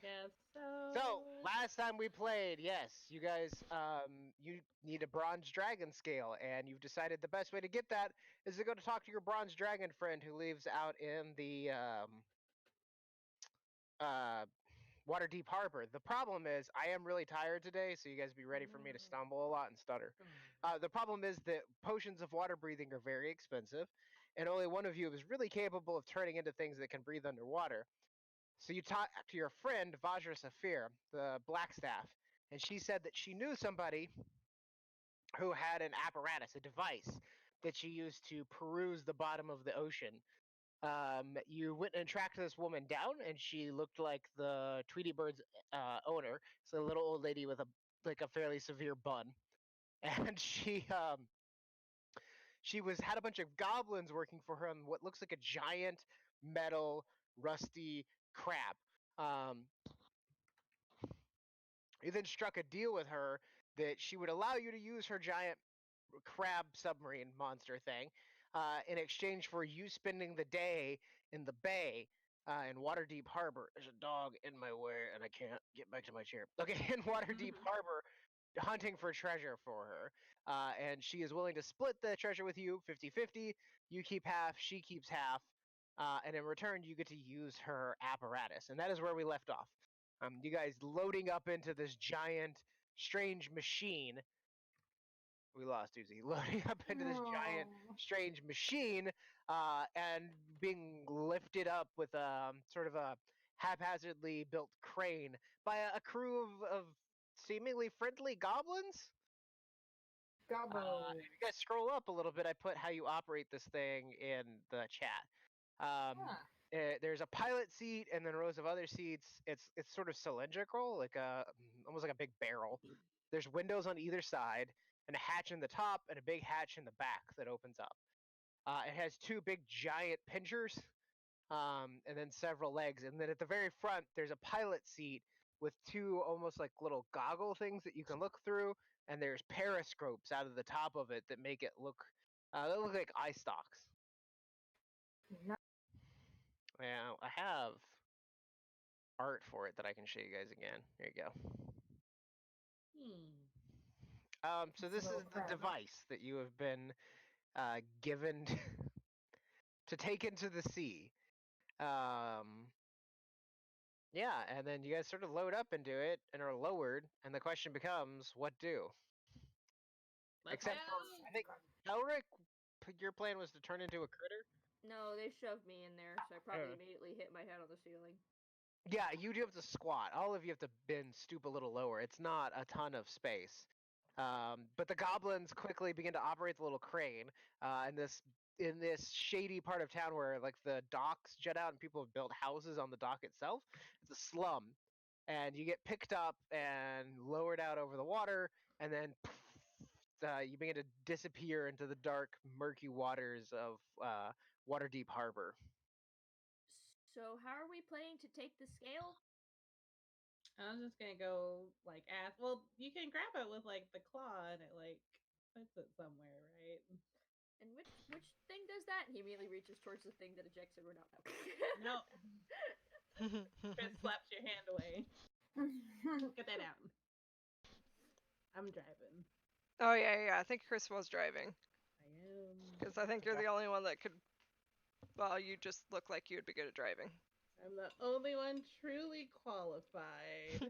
me. Guess so. So, last time we played, yes, you guys, you need a bronze dragon scale, and you've decided the best way to get that is to go to talk to your bronze dragon friend who lives out in the Waterdeep Harbor. The problem is, I am really tired today, so you guys be ready for me to stumble a lot and stutter. The problem is that potions of water breathing are very expensive, and only one of you is really capable of turning into things that can breathe underwater. So you talk to your friend Vajra Saphir, the Blackstaff, and she said that she knew somebody who had an apparatus, a device that she used to peruse the bottom of the ocean. You went and tracked this woman down, and she looked like the Tweety Bird's owner. It's a little old lady with a fairly severe bun, and she had a bunch of goblins working for her on what looks like a giant metal rusty crab. Um, you then struck a deal with her that she would allow you to use her giant crab submarine monster thing in exchange for you spending the day in the bay in Waterdeep Harbor. There's a dog in my way and I can't get back to my chair. Okay, in Waterdeep Harbor, hunting for treasure for her. And she is willing to split the treasure with you 50-50. You keep half, she keeps half. And in return, you get to use her apparatus. And that is where we left off. You guys loading up into this giant, strange machine. We lost Uzi. Loading up into this giant, strange machine and being lifted up with sort of a haphazardly built crane by a crew of seemingly friendly goblins. If you guys scroll up a little bit, I put how you operate this thing in the chat. There's a pilot seat and then rows of other seats. It's sort of cylindrical, like almost like a big barrel. There's windows on either side and a hatch in the top and a big hatch in the back that opens up. It has two big giant pinchers and then several legs. And then at the very front, there's a pilot seat with two almost like little goggle things that you can look through. And there's periscopes out of the top of it that make it look like eye stalks. Yeah, I have art for it that I can show you guys again. Here you go. So this is the device that you have been given to take into the sea. Yeah, and then you guys sort of load up into it and are lowered, and the question becomes, what do? Except for, I think, Elric, your plan was to turn into a critter? No, they shoved me in there, so I probably immediately hit my head on the ceiling. Yeah, you do have to squat. All of you have to stoop a little lower. It's not a ton of space. But the goblins quickly begin to operate the little crane in this shady part of town where like the docks jut out and people have built houses on the dock itself. It's a slum, and you get picked up and lowered out over the water, and then you begin to disappear into the dark, murky waters of Waterdeep Harbor. So how are we planning to take the scale? I was just gonna go ask. Well, you can grab it with the claw and it puts it somewhere, right? And which thing does that? And he immediately reaches towards the thing that ejects everyone out. No. Chris slaps your hand away. Get that out. I'm driving. Oh yeah. I think Chris was driving. I am. Because I think you're the only one that could. Well, you just look like you'd be good at driving. I'm the only one truly qualified.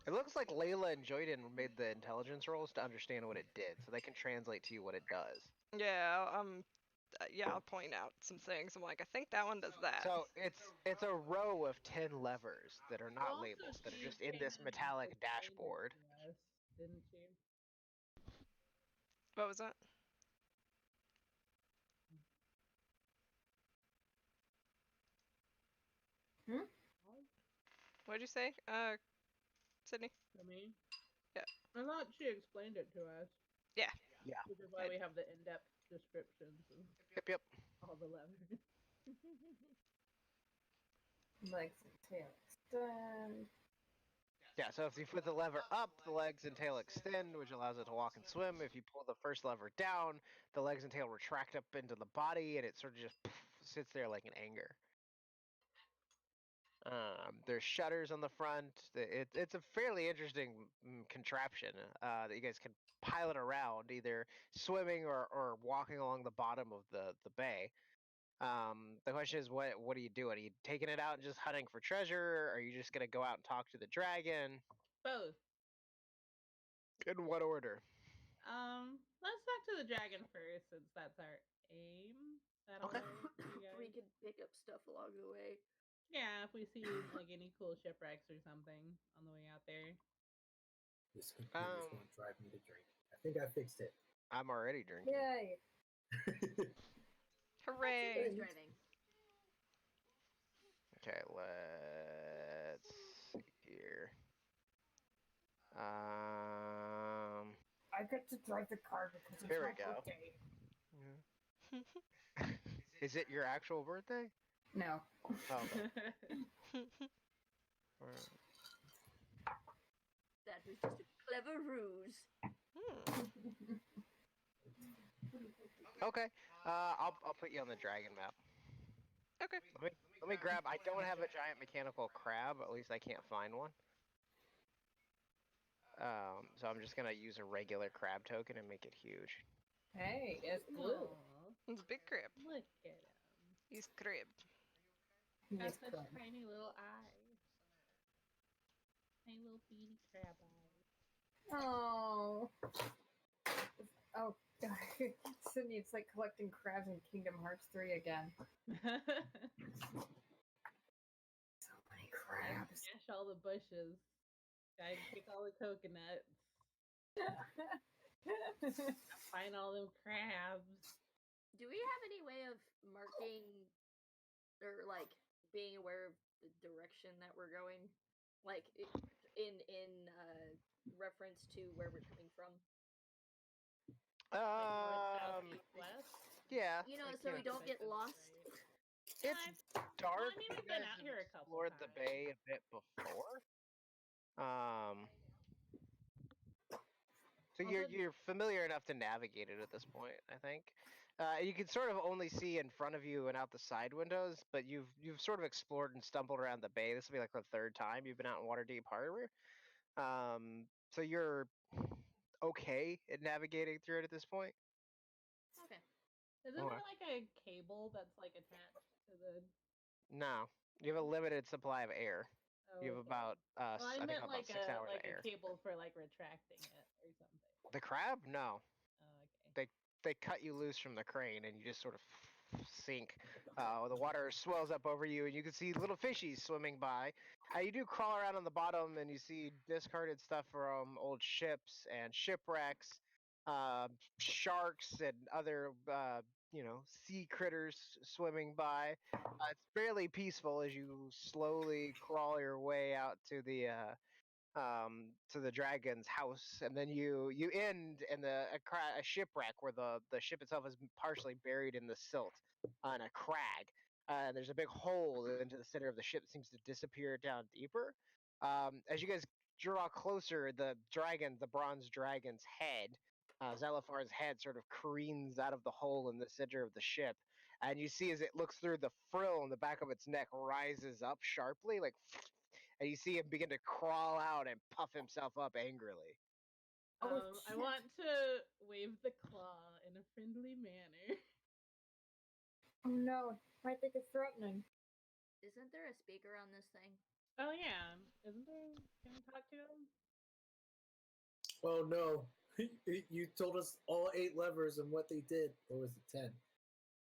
It looks like Layla and Joyden made the intelligence rolls to understand what it did, so they can translate to you what it does. Yeah, I'll point out some things. I'm like, I think that one does that. So it's a row of 10 levers that are not labels, that are just in this metallic dashboard. Yes, didn't she? What was that? What'd you say, Sydney? To me? Yeah. I thought she explained it to us. Yeah. Yeah. Which is why we have the in-depth descriptions of Yep. all the levers. Legs and tail extend. Yeah, so if you put the lever up, the legs and tail extend, which allows it to walk and swim. If you pull the first lever down, the legs and tail retract up into the body, and it sort of just sits there like an anchor. There's shutters on the front. It's a fairly interesting contraption that you guys can pilot around, either swimming or walking along the bottom of the bay. The question is, what are you doing? Are you taking it out and just hunting for treasure? Or are you just gonna go out and talk to the dragon? Both. In what order? Let's talk to the dragon first, since that's our aim. That'll Okay. work for you We guys. can pick up stuff along the way. Yeah, if we see like any cool shipwrecks or something on the way out there. This computer's going to drive me to drink. I think I fixed it. I'm already drinking. Yay! Hooray! Who's driving? Okay, let's see here. I get to drive the car because it's Here we my go. birthday. Is it your actual birthday? No. Oh, okay. That was just a clever ruse. Okay. I'll put you on the dragon map. Okay. Let me grab. I don't have a giant mechanical crab. At least I can't find one. So I'm just gonna use a regular crab token and make it huge. Hey, it's blue. Aw, It's a big crib. look at him. He's crib. Got Yes, such crab. tiny little eyes. Tiny little beady crab eyes. Oh. Oh, God. Sydney, it's like collecting crabs in Kingdom Hearts 3 again. So many crabs. Smash all the bushes. Gotta pick all the coconuts. Find all them crabs. Do we have any way of marking or like being aware of the direction that we're going, like in reference to where we're coming from? Like north, south, east, west. Yeah. You know, like, so you we know, don't get lost. Yeah, It's well, dark. I mean, You we've been guys out have here a couple explored the times. bay a bit before. So you're familiar enough to navigate it at this point, I think. You can sort of only see in front of you and out the side windows, but you've sort of explored and stumbled around the bay. This will be like the third time you've been out in Waterdeep Harbor. So you're okay at navigating through it at this point. Okay. Isn't there like a cable that's like attached to the? No, you have a limited supply of air. Oh, You have okay. about Well, I I think meant about like 6 a hours like of air. a cable for like retracting it or something. The crab? No. Oh, okay. They cut you loose from the crane and you just sort of sink. The water swells up over you and you can see little fishies swimming by. You do crawl around on the bottom and you see discarded stuff from old ships and shipwrecks, sharks and other sea critters swimming by. It's fairly peaceful as you slowly crawl your way out to the dragon's house, and then you end in a shipwreck where the ship itself is partially buried in the silt on a crag. And there's a big hole into the center of the ship that seems to disappear down deeper. As you guys draw closer, the bronze dragon's head, Zalafar's head, sort of careens out of the hole in the center of the ship. And you see as it looks through, the frill in the back of its neck rises up sharply, like, and you see him begin to crawl out and puff himself up angrily. I want to wave the claw in a friendly manner. Oh no, I think it's threatening. Isn't there a speaker on this thing? Oh yeah, isn't there? Can we talk to him? Oh no. You told us all 8 levers and what they did. Or was it 10?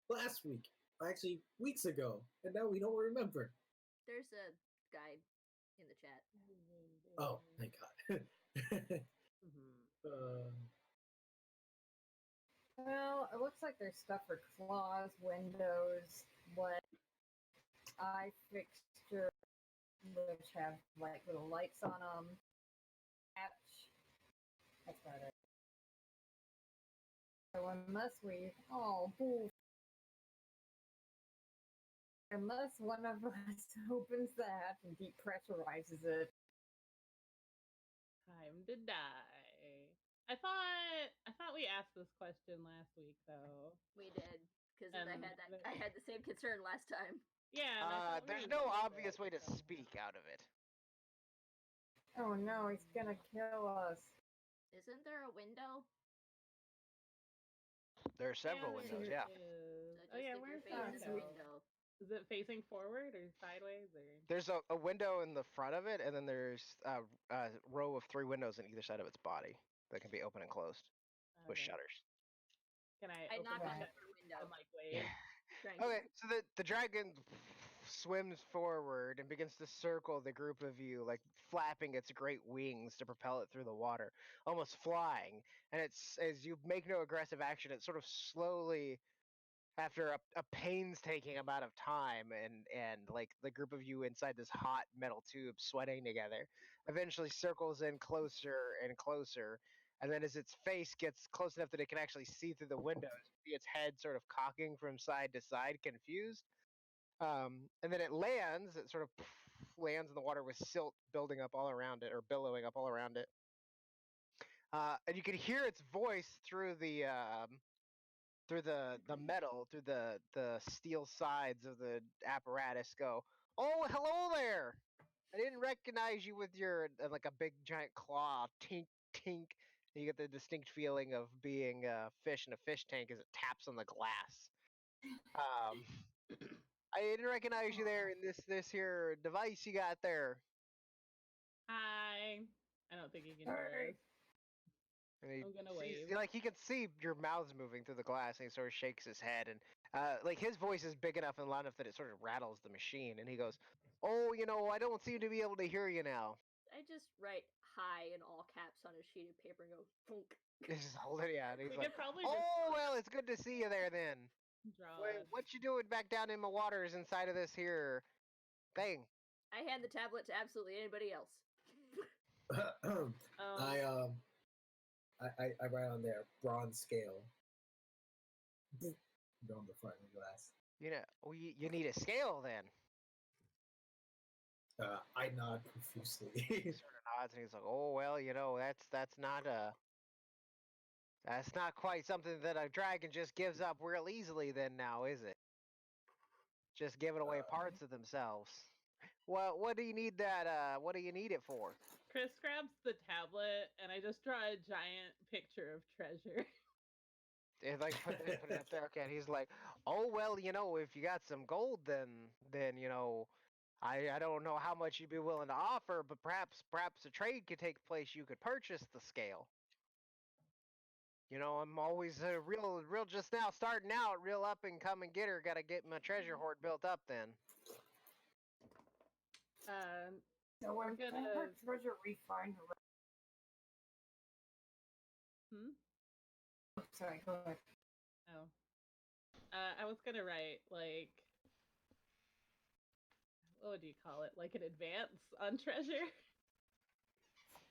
Last week. Actually, weeks ago. And now we don't remember. There's a guide in the chat. Oh, thank God. Well, it looks like there's stuff for claws, windows, what eye fixture, which have like little lights on them. Hatch. That's about it. So unless we, oh, boo. Unless one of us opens that and depressurizes it. Time to die. I thought we asked this question last week though. We did because And I had the same concern last time. Yeah. That's what There's we no said, obvious way to so- speak out of it. Oh no, he's gonna kill us. Isn't there a window? There are several there windows, is. yeah. So Oh just yeah, if you're where's facing that the go? window. Is it facing forward or sideways or? There's a window in the front of it, and then there's a row of 3 windows on either side of its body that can be open and closed with Okay. shutters. Can I I open knock the on the shutter window. and like wave? Trying to- Okay, so the dragon swims forward and begins to circle the group of you, like flapping its great wings to propel it through the water, almost flying. And it's as you make no aggressive action, it sort of slowly, after a painstaking amount of time, and like the group of you inside this hot metal tube sweating together, eventually circles in closer and closer. And then as its face gets close enough that it can actually see through the windows, see its head sort of cocking from side to side, confused. And then it lands. It sort of lands in the water with silt building up all around it, or billowing up all around it. And you can hear its voice through the metal, through the steel sides of the apparatus, go, "Oh, hello there! I didn't recognize you with your like a big giant claw, tink tink." And you get the distinct feeling of being a fish in a fish tank as it taps on the glass. I didn't recognize you there in this here device you got there. Hi. I don't think you can hear Hey. us. And he I'm gonna sees, wave. like, he can see your mouths moving through the glass, and he sort of shakes his head, and like his voice is big enough and loud enough that it sort of rattles the machine, and he goes, "Oh, I don't seem to be able to hear you now." I just write hi in all caps on a sheet of paper and go thunk. He's just holding it out. And We he's like, could probably "Oh, well, it's good to see you there then. just draw. Wait, what you doing back down in my waters inside of this here thing?" I hand the tablet to absolutely anybody else. I write on there bronze scale. On the front of the glass. You need a scale then. I nod profusely. He sort of nods, and he's like, "Oh, well, that's not quite something that a dragon just gives up real easily then now, is it? Just giving away parts of themselves. What do you need what do you need it for?" Chris grabs the tablet and I just draw a giant picture of treasure. And like put it up there, okay. And he's like, "Oh, well, if you got some gold, then I don't know how much you'd be willing to offer, but perhaps a trade could take place. You could purchase the scale. I'm always real just now starting out, real up and come and get her. Got to get my treasure hoard built up then." So when gonna- her treasure we find her. Sorry, go ahead. Oh. I was gonna write like, what would you call it? Like an advance on treasure.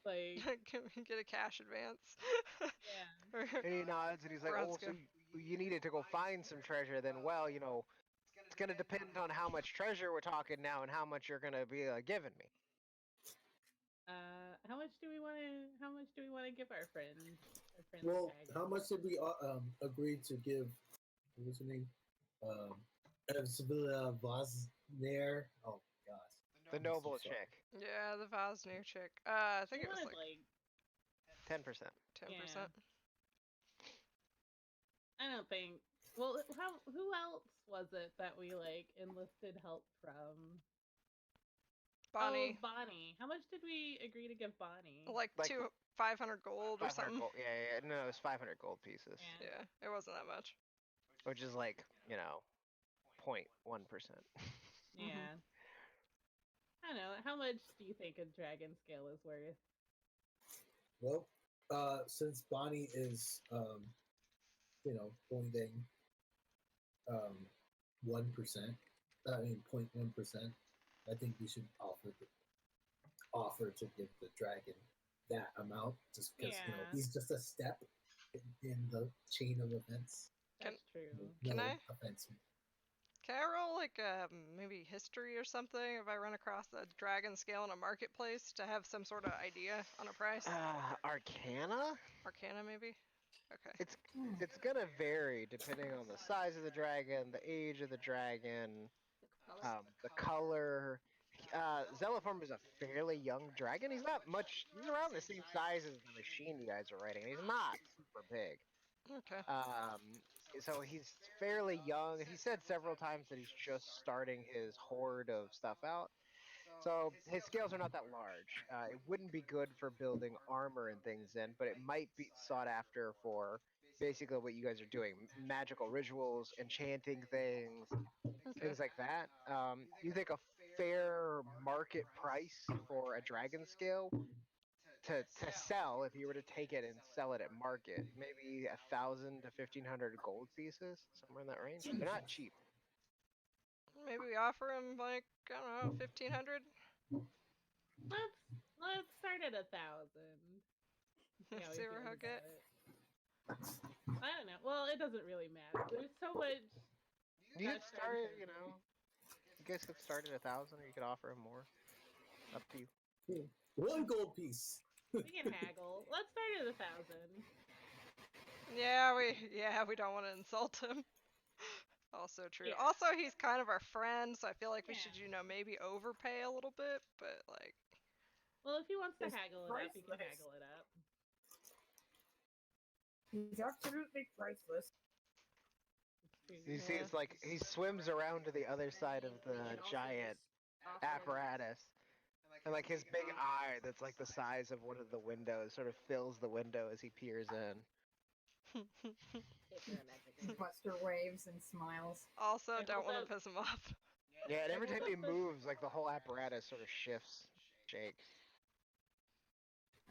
Like, Can we get a cash advance? yeah. And he nods, and he's like, "Oh, so you needed to go find some treasure? Then, well, it's gonna depend on how much treasure we're talking now, and how much you're gonna be giving me." How much do we want to give our friend? Well, dragon? how much did we agree to give? What's her name? Sevilla Vosner. Oh gosh. The noble chick, Yeah, the Vosner chick. I think We it was wanted, like 10%. 10%. I don't think. Well, who else was it that we like enlisted help from? Bonnie. Oh, Bonnie. How much did we agree to give Bonnie? Like 500 gold or 500 something. gold. Yeah. No, it was 500 gold pieces, Yeah, it wasn't that much. which is like 0.1%. Yeah. I don't know. How much do you think a dragon scale is worth? Well, since Bonnie is pointing 1%. I mean 0.1%. I think we should offer to give the dragon that amount, just because Yeah. he's just a step in the chain of events. That's true. No Can I? offense. Can I roll like maybe history or something if I run across a dragon scale in a marketplace to have some sort of idea on a price? Arcana? Arcana maybe? Okay. It's gonna vary depending on the size of the dragon, the age of the dragon. Color? The color. Zelliform is a fairly young dragon. He's not much. He's around the same size as the machine you guys are riding. He's not super big. Okay. So he's fairly young. He said several times that he's just starting his horde of stuff out. So his scales are not that large. It wouldn't be good for building armor and things in, but it might be sought after for basically what you guys are doing: magical rituals, enchanting things, Okay. things like that. You think a fair market price for a dragon scale to sell, if you were to take it and sell it at market, maybe 1,000 to 1,500 gold pieces, somewhere in that range. They're not cheap. Maybe we offer him like, I don't know, 1,500. Let's start at 1,000. See where he'll get. I don't know. Well, it doesn't really matter. There's so much. You could start it, you guys could start at 1,000, or you could offer him more. Up to you. 1 gold piece. We can haggle. Let's start at 1,000. Yeah, we don't want to insult him. Also true. Yeah. Also, he's kind of our friend, so I feel like we Yeah. should, maybe overpay a little bit, but like. Well, if he wants to It's haggle it up, he can priceless. haggle it up. He's absolutely priceless. You see, it's like he swims around to the other side of the And also giant just offer him- apparatus. And like his big eye that's like the size of one of the windows sort of fills the window as he peers in. if you're a magic Buster waves and smiles. Also, I don't hold want up. to piss him off. Yeah, and every time he moves, like the whole apparatus sort of shifts, shakes.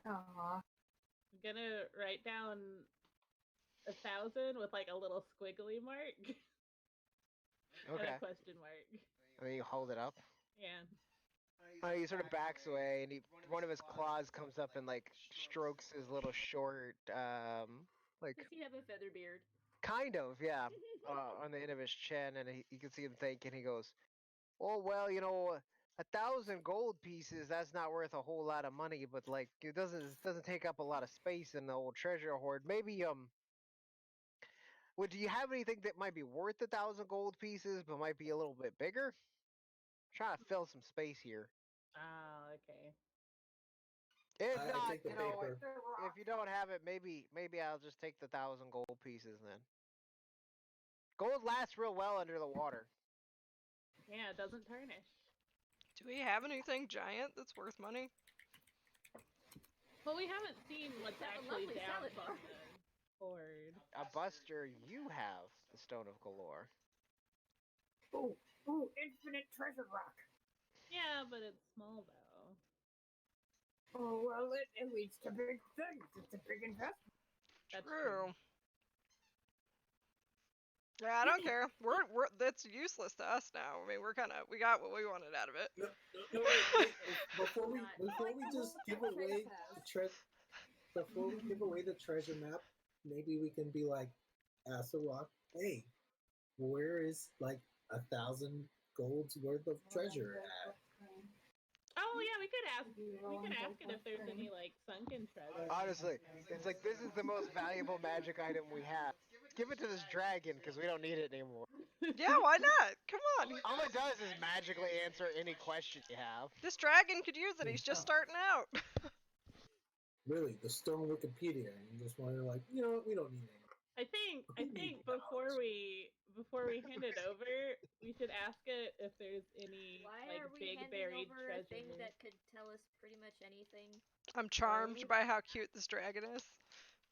Aww. I'm gonna write down 1,000 with like a little squiggly mark and Okay. a question mark. And then you hold it up. Yeah. He sort of backs away, and one of his claws comes up and like strokes his little short, like Does he have a feather beard? kind of, yeah, on the end of his chin, and you can see him thinking. He goes, "Oh well, 1,000 gold pieces. That's not worth a whole lot of money, but like it doesn't take up a lot of space in the old treasure hoard. Maybe well, do you have anything that might be worth 1,000 gold pieces, but might be a little bit bigger? Trying to fill some space here. Oh, okay. If I not, take the paper. if you don't have it, maybe I'll just take the 1,000 gold pieces then. Gold lasts real well under the water. Yeah, it doesn't tarnish. Do we have anything giant that's worth money? Well, we haven't seen what's Have a actually lovely down salad bar. from the hoard. Buster, you have the Stone of Galore. Ooh, infinite treasure rock. Yeah, but it's small though. Oh, well, it leads to big things. It's a big investment. That's True. Yeah, I don't care. That's useless to us now. I mean, we got what we wanted out of it. No, wait. Before we just give What away Trace the before we give away the treasure map, maybe we can be like, ask the rock, hey, where is like 1,000 gold's worth of treasure at? Oh yeah, we could ask it if there's any like sunken treasure. Honestly, it's like this is the most valuable magic item we have. Give it to this dragon because we don't need it anymore. Yeah, why not? Come on. All it does is magically answer any question you have. This dragon could use it. He's just starting out. Really, the stone Wikipedia, and just wanted to like, we don't need it. I think before we hand it over, we should ask it if there's any Why like are we big handing buried over treasure. a thing that could tell us pretty much anything? I'm charmed by how cute this dragon is.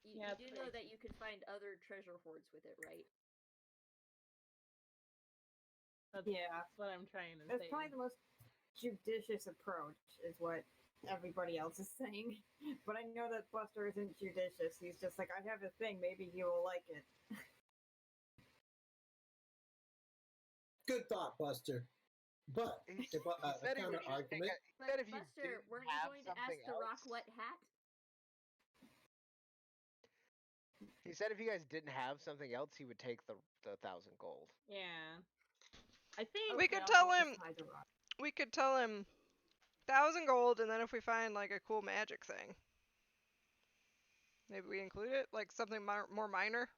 You Yeah, do know that you could find other treasure hoards with it, right? That's Yeah. what I'm trying to That's say. probably the most judicious approach, is what everybody else is saying. But I know that Buster isn't judicious. He's just like, I have a thing, maybe he will like it. Good thought, Buster. But if a said he counter would just argument, But But if you Buster, didn't weren't you have going to ask something the rock else- what hat? He said if you guys didn't have something else, he would take the 1,000 gold. Yeah. I think We could no. tell him. Hide the rock. We could tell him 1,000 gold, and then if we find like a cool magic thing, maybe we include it, like something more minor.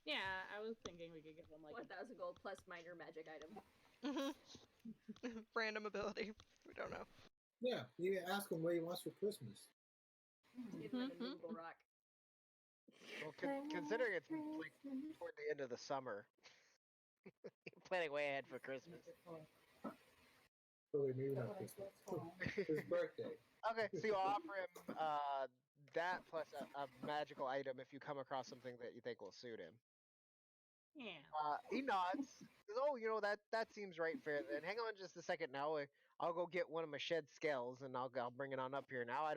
Yeah, I was thinking we could give him like 1,000 gold plus minor magic item. Mm-hmm. Random ability. We don't know. Yeah, you ask him what he wants for Christmas. Give him an immovable rock. Well, considering it's like toward the end of the summer, you're planning way ahead for Christmas. Oh, wait, maybe not Christmas. His birthday. Okay, so you offer him that plus a magical item if you come across something that you think will suit him. Yeah. He nods. Says, "Oh, you know that seems right fair. Then hang on just a second now. I'll go get one of my shed scales and I'll bring it on up here. Now I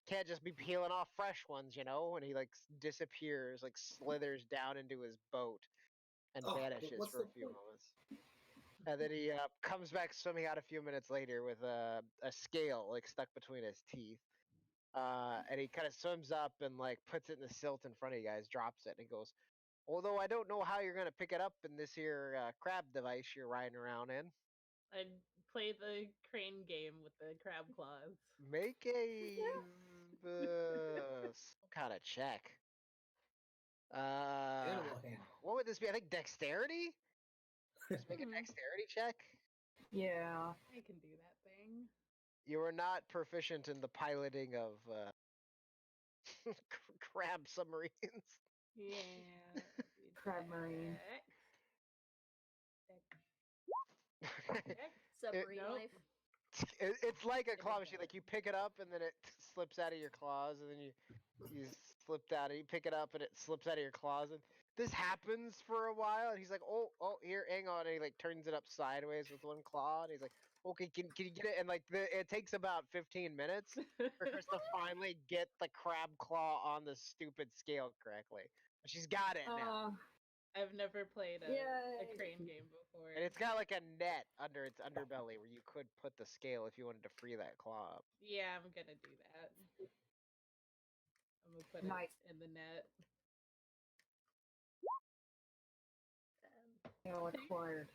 can't just be peeling off fresh ones, you know." And he like disappears, like slithers down into his boat and vanishes for a few moments. And then he comes back swimming out a few minutes later with a scale like stuck between his teeth. And he kind of swims up and like puts it in the silt in front of you guys, drops it, and he goes, "Although I don't know how you're gonna pick it up in this here crab device you're riding around in. I'd play the crane game with the crab claws. Make a some kind of check. Animal handling. What would this be? I think dexterity. Just make a dexterity check. Yeah. I can do that thing. You are not proficient in the piloting of crab submarines. Yeah. Crab marine. Submarine Nope. life. It's like a claw machine. Like you pick it up and then it slips out of your claws, and then you slip down and you pick it up and it slips out of your claws. And this happens for a while, and he's like, "Oh, here, hang on." And he like turns it up sideways with one claw, and he's like, "Okay, can you get it?" And like it takes about 15 minutes for Chris to finally get the crab claw on the stupid scale correctly. But she's got it now. I've never played a Yay. crane game before. And it's got like a net under its underbelly where you could put the scale if you wanted to free that claw up. Yeah, I'm gonna do that. I'm gonna put Nice. it in the net. Acquired.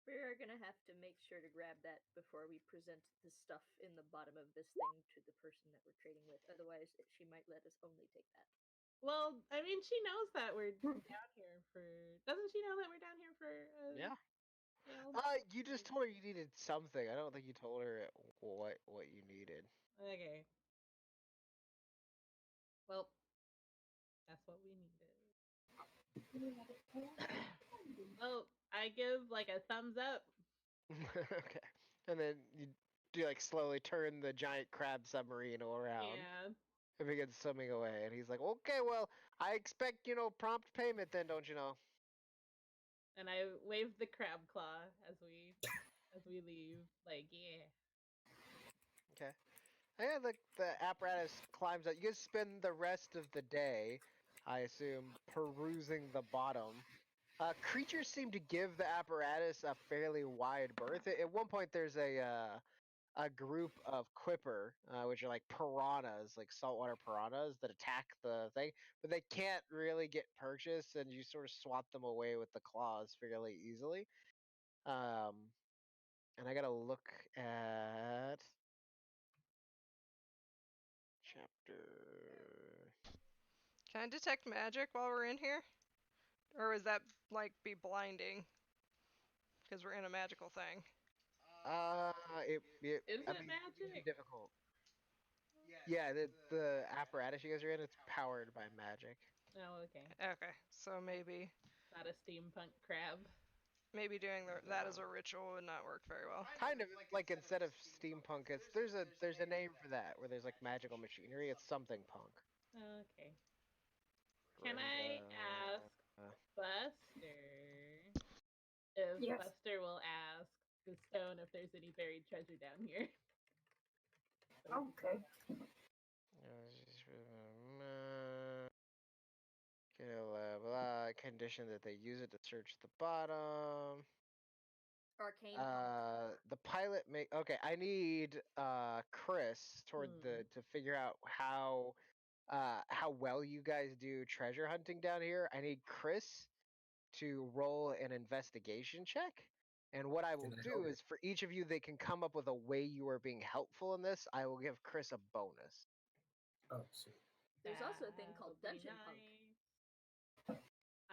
We're gonna have to make sure to grab that before we present the stuff in the bottom of this thing to the person that we're trading with. Otherwise, she might let us only take that. Well, I mean, she knows that we're down here for. Doesn't she know that we're down here for? Yeah. Scale? You just told her you needed something. I don't think you told her what you needed. Okay. Well, that's what we needed. Well, I give like a thumbs up. Okay. And then you do like slowly turn the giant crab submarine around. Yeah. And begins swimming away. And he's like, "Okay, well, I expect, prompt payment then, don't you know?" And I wave the crab claw as we leave. Like, yeah. Okay. Yeah, the apparatus climbs out. You guys spend the rest of the day, I assume, perusing the bottom. Creatures seem to give the apparatus a fairly wide berth. At one point, there's a group of quipper, which are like piranhas, like saltwater piranhas that attack the thing, but they can't really get purchased, and you sort of swat them away with the claws fairly easily. And I gotta look at chapter. Can I detect magic while we're in here? Or is that like be blinding? Because we're in a magical thing. It Is I it mean, it would be magic? difficult. Yeah, the apparatus you guys are in, it's powered by magic. Oh, okay. Okay, so maybe Not a steampunk crab. doing that as a ritual would not work very well. Kind of like instead of steampunk, there's a name for that where there's like magical machinery. It's something punk. Okay. Can I ask Buster if Yes. Buster will ask the stone if there's any buried treasure down here? Okay. Condition that they use it to search the bottom. Arcane. The pilot make okay. I need Chris toward to figure out how well you guys do treasure hunting down here. I need Chris to roll an investigation check. And what I will do is for each of you, they can come up with a way you are being helpful in this. I will give Chris a bonus. Oh, sweet. There's also a thing called dungeon punk.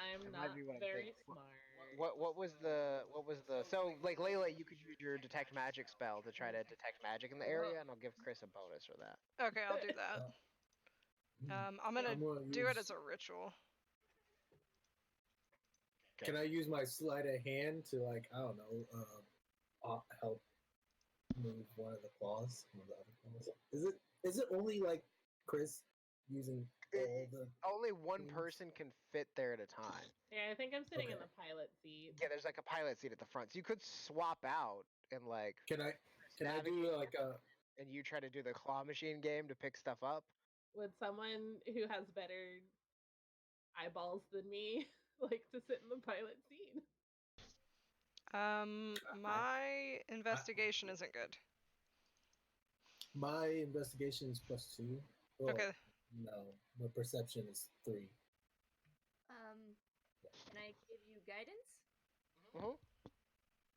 I'm That not might be what I'm very thinking. smart. what was the so like Layla, you could use your detect magic spell to try to detect magic in the area, and I'll give Chris a bonus for that. Okay, I'll do that. I'm gonna do it as a ritual. Can I use my sleight of hand to, like, I don't know, help move one of the claws? One of the other claws? Is it only like Chris using all the? Only one things? person can fit there at a time. Yeah, I think I'm sitting in Okay. the pilot seat. Yeah, there's like a pilot seat at the front, so you could swap out and like Can I navigate do like a? and you try to do the claw machine game to pick stuff up. Would someone who has better eyeballs than me like to sit in the pilot seat? My investigation isn't good. My investigation is +2. Well, Okay. No, my perception is 3. Can I give you guidance? Mm-hmm.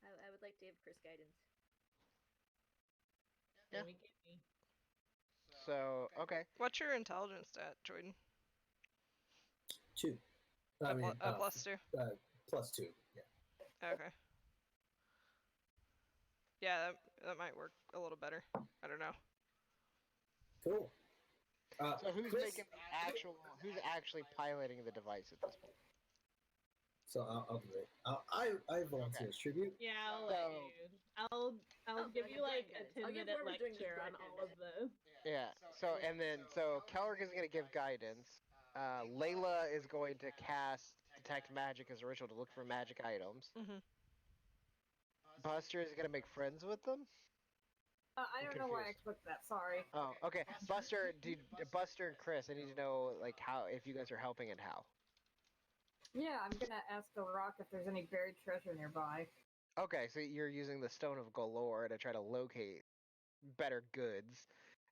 I would like to give Chris guidance. Yeah. Can we get me? So okay. What's your intelligence stat, Jordan? 2. A +2. +2. Yeah. Okay. Yeah, that might work a little better. I don't know. Cool. So who's Chris, making the actual? Who's actually piloting the device at this point? So I'll do it. I volunteer as tribute. Yeah, I'll So- let you. I'll Oh, give okay, you like good, a good. I'll give 10-minute whoever's doing this lecture on good all of the. Yeah. So and then Kellogg is gonna give guidance. Layla is going to cast detect magic as a ritual to look for magic items. Mhm. Buster is gonna make friends with them. I don't know why I clicked that. Sorry. Oh, okay. Buster and Chris, I need to know like how if you guys are helping and how. Yeah, I'm gonna ask the rock if there's any buried treasure nearby. Okay, so you're using the Stone of Galore to try to locate better goods.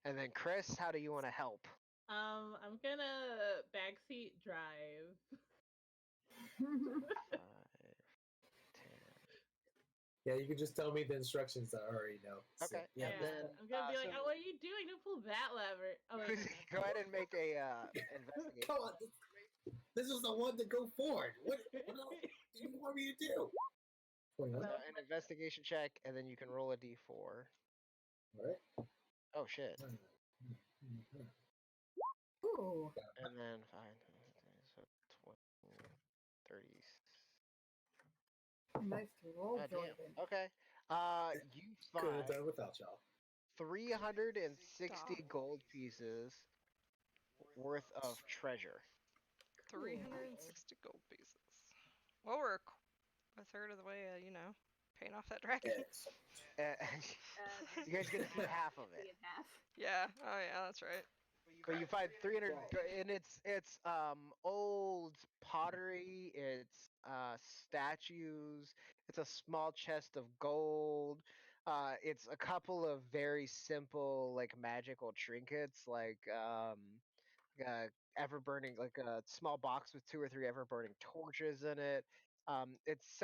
And then Chris, how do you want to help? I'm gonna backseat drive. 5, 10. Yeah, you can just tell me the instructions that I already know. So, Okay, yeah. Yeah, then, I'm gonna be like, so- oh, what are you doing? Don't pull that lever. Oh, wait, no, Go ahead and make a investigation. Come on, this is the one to go forward. What else do you want me to do? 21. So an investigation check, and then you can roll a d4. All right. Oh shit! Ooh, And then 5, so 20, 30. nice roll, Oh, damn. Jordan. Okay. You Couldn't have find done without y'all. 360 Stop. gold pieces worth of treasure. 360 gold pieces. Well, we're a third of the way, paying off that dragon. Yes. You guys get to keep half of We it. get half. Yeah. Oh, yeah, that's right. But you find 300, and it's old pottery. It's statues. It's a small chest of gold. It's a couple of very simple like magical trinkets, like ever burning, like a small box with 2 or 3 ever burning torches in it. It's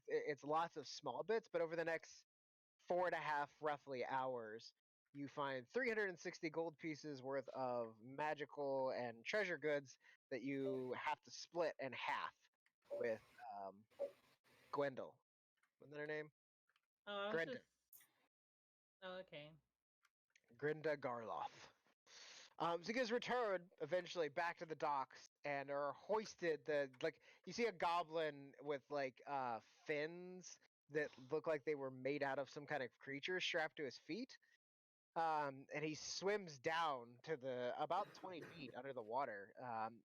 it's lots of small bits, but over the next 4.5 roughly hours, you find 360 gold pieces worth of magical and treasure goods that you have to split in half with Gwendol. Wasn't that her name? Oh, I was Grenda. just. Oh, okay. Grinda Garloff. So you guys return eventually back to the docks and are hoisted. You see a goblin with like fins that look like they were made out of some kind of creature strapped to his feet. And he swims down to the about 20 feet under the water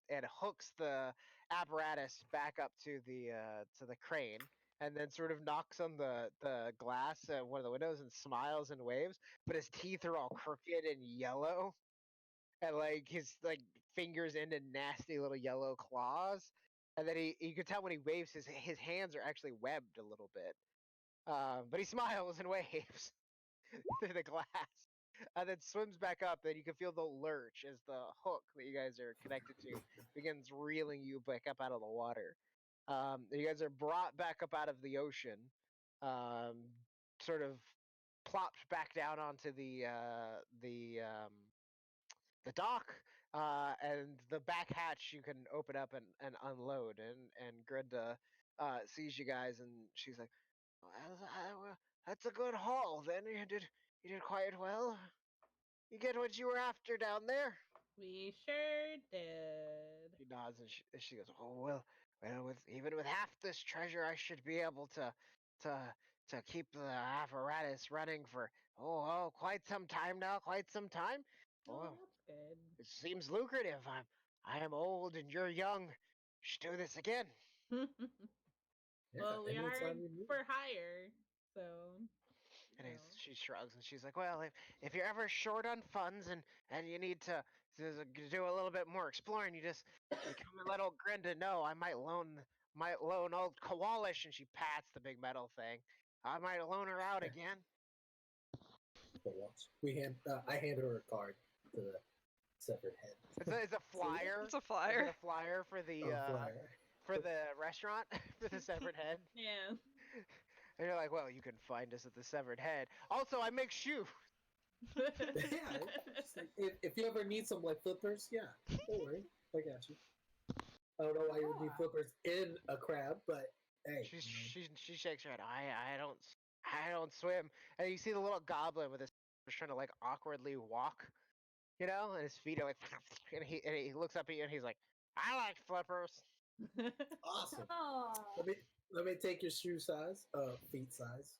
and hooks the apparatus back up to the crane, and then sort of knocks on the glass at one of the windows and smiles and waves, but his teeth are all crooked and yellow, and like his like fingers into nasty little yellow claws, and then you can tell when he waves his hands are actually webbed a little bit, but he smiles and waves through the glass. And then swims back up, and you can feel the lurch as the hook that you guys are connected to begins reeling you back up out of the water. You guys are brought back up out of the ocean, sort of plopped back down onto the dock, and the back hatch you can open up and unload. And Grenda, sees you guys, and she's like, well, "That's a good haul. Then you did quite well. You get what you were after down there." We sure did. She nods and she goes, "Oh well, with even with half this treasure, I should be able to keep the apparatus running for quite some time now, quite some time. Oh, Oh, that's good. it seems lucrative. I am old and you're young. You should do this again." Yeah, Well, we are anytime you need. for hire, so. And you know. she shrugs and she's like, "Well, if you're ever short on funds and you need to do a little bit more exploring, you come and let old Grenda know. I might loan old Kowalish," and she pats the big metal thing. "I might loan her out again." For once. I hand her a card to the severed head. It's a flyer. It's a Is it flyer. a flyer for the Flyer. for the restaurant for the Severed Head? Yeah. And you're like, "Well, you can find us at the Severed Head. Also, I make shoe." Yeah, it's like, if you ever need some like flippers, yeah, don't worry, I got you. I don't know why you would need flippers in a crab, but hey, She shakes her head. I don't swim. And you see the little goblin with his trying to like awkwardly walk, and his feet are like, and he looks up at you and he's like, "I like flippers." awesome. Oh, Let me take your shoe size, feet size.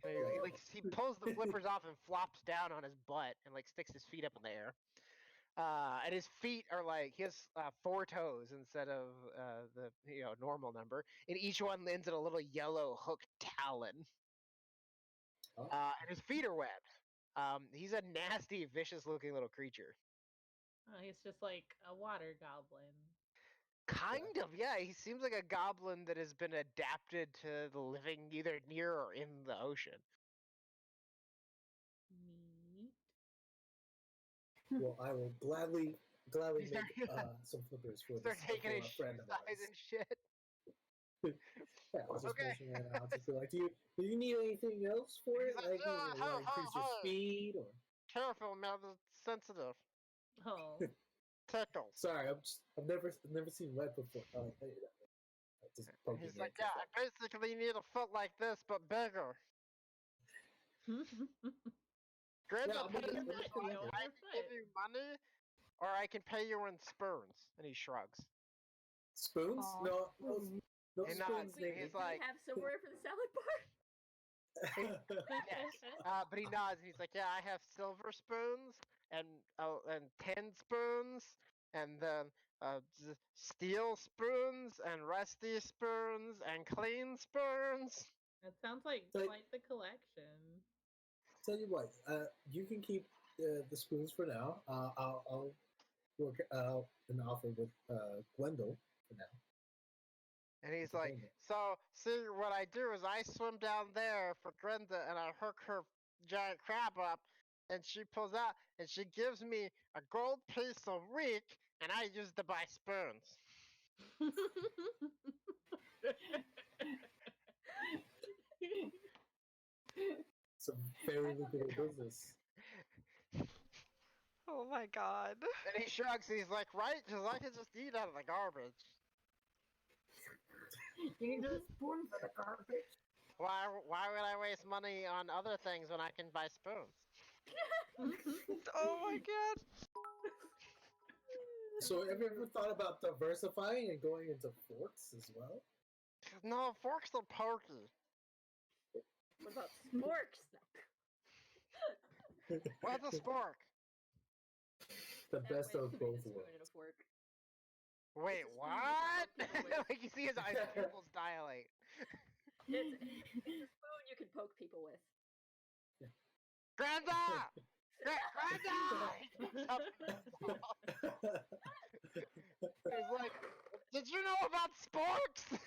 And he pulls the flippers off and flops down on his butt and like sticks his feet up in the air. And his feet are like he has 4 toes instead of the normal number, and each one ends in a little yellow hooked talon. Oh. And his feet are webbed. He's a nasty, vicious-looking little creature. Oh, he's just like a water goblin. Kind of, yeah. He seems like a goblin that has been adapted to the living either near or in the ocean. Neat. Well, I will gladly He's make not- some flippers for Start this taking his for a shoe friend of size ours. and shit. Yeah, I was just Okay. mentioning that out. Just be like, do you need anything else for He's it? like, Like, increase your speed or? Careful, man. It's sensitive. Oh. Tickles. Sorry, I've never seen red before. I'll tell you that. Just poking He's it, like, 'cause, "Yeah, I basically need a foot like this, but bigger." Grab Yeah, the I'll make pay it- me, I'll make or it I can give you money, or I can pay you in spoons. And he shrugs. spoons? Aw, No spoons. And spoons. Wait, he's do like- we have silverware for the salad bar? Yes. But he nods and he's like, "Yeah, I have silver spoons and 10 spoons, and then steel spoons and rusty spoons and clean spoons." That sounds like Like- quite the collection. Tell you what, you can keep the spoons for now. I'll work out an offer with Gwendol for now. And he's It's a like, payment. "So, see, what I do is I swim down there for Grenda and I hook her giant crab up, and she pulls out and she gives me a gold piece a week, and I use to buy spoons." It's a very lucrative business. Oh my god. And he shrugs. He's like, "Right? Because I can just eat out of the garbage. You need a spoon for the garbage. Why would I waste money on other things when I can buy spoons?" Oh my god. So, have you ever thought about diversifying and going into forks as well? No, forks are pokey. What about sporks? What's a spork? The best of both spoon worlds. and a fork. Wait, It's a spoon what? you can poke people with. Like you see his eyes pupils dilate. It's a spoon you can poke people with. Grandma! Grandma! He's like, "Did you know about sporks?"